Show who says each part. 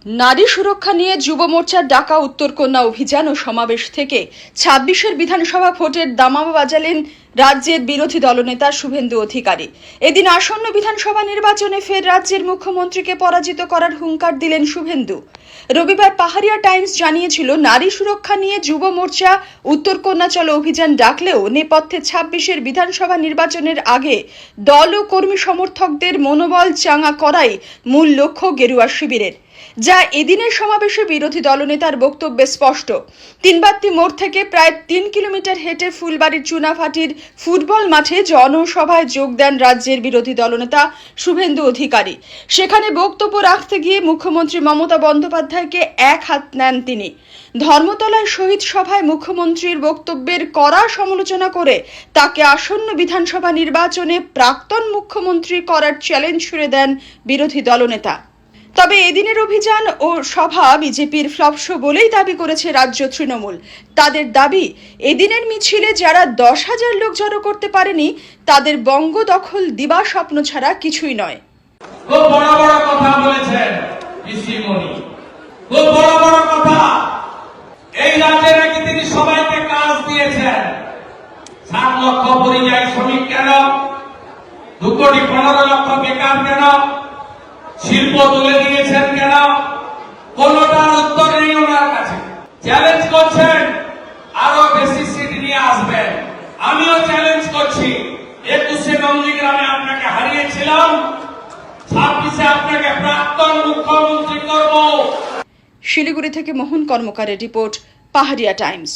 Speaker 1: নারী সুরক্ষা নিয়ে যুব মোর্চার ডাকা উত্তরকন্যা অভিযান ও সমাবেশ থেকে ২৬ বিধানসভা ভোটের দামামা বাজালেন রাজ্যের বিরোধী দলনেতা শুভেন্দু অধিকারী। এদিন আসন্ন বিধানসভা নির্বাচনে ফের রাজ্যের মুখ্যমন্ত্রীকে পরাজিত করার হুঙ্কার দিলেন শুভেন্দু। রবিবার পাহাড়িয়া টাইমস জানিয়েছিল, নারী সুরক্ষা নিয়ে যুব মোর্চা উত্তরকন্যা চলো অভিযান ডাকলেও নেপথ্যে ২৬ বিধানসভা নির্বাচনের আগে দল ও কর্মী সমর্থকদের মনোবল চাঙ্গা করাই মূল লক্ষ্য গেরুয়া শিবিরের। যা এদিনের সমাবেশে বিরোধী দলনেতার বক্তব্যে স্পষ্ট। তিনবাত্তি মোড় থেকে প্রায় ৩ কিলোমিটার হেঁটে ফুলবাড়ির চুনাভাটির ফুটবল মাঠে জনসভায় যোগ দেন রাজ্যের বিরোধী দলনেতা শুভেন্দু অধিকারী। সেখানে বক্তব্য রাখতে গিয়ে মুখ্যমন্ত্রী মমতা বন্দ্যোপাধ্যায়কে এক হাত নেন তিনি। ধর্মতলায় শহীদ সভায় মুখ্যমন্ত্রীর বক্তব্যের কড়া সমালোচনা করে তাকে আসন্ন বিধানসভা নির্বাচনে প্রাক্তন মুখ্যমন্ত্রী করার চ্যালেঞ্জ ছুড়ে দেন বিরোধী দলনেতা। তবে এদিনের অভিযান ও সভা বিজেপির ফ্লপ শো বলেই দাবি করেছে রাজ্য তৃণমূল। তাদের দাবি, এদিনের মিছিলে যারা ১০,০০০ লোক জড়ো করতে পারেনি তাদের বঙ্গ দখল দিবা স্বপ্ন ছাড়া কিছুই নয়।
Speaker 2: খুব বড় বড় কথা বলেছেন পিসিমণি, খুব বড় বড় কথা। এই রাজ্যে নাকি তিনি সবাইকে কাজ দিয়েছেন। ৭ লক্ষ পরিযায়ী শ্রমিক কেন, ২,১৫,০০,০০০ বেকার কেন, শিল্প তুলে দিয়েছেন কেন, কোনটার উত্তর নেই ওনার কাছে। চ্যালেঞ্জ করছেন আরো বেশি সিট নিয়ে আসবেন। আমিও চ্যালেঞ্জ করছি, ২১শে নন্দীগ্রামে আপনাকে হারিয়েছিলাম, ২৬শে আপনাকে প্রাক্তন মুখ্যমন্ত্রী করব।
Speaker 1: শিলিগুড়ি থেকে মোহন কর্মকারের রিপোর্ট, পাহাড়িয়া টাইমস।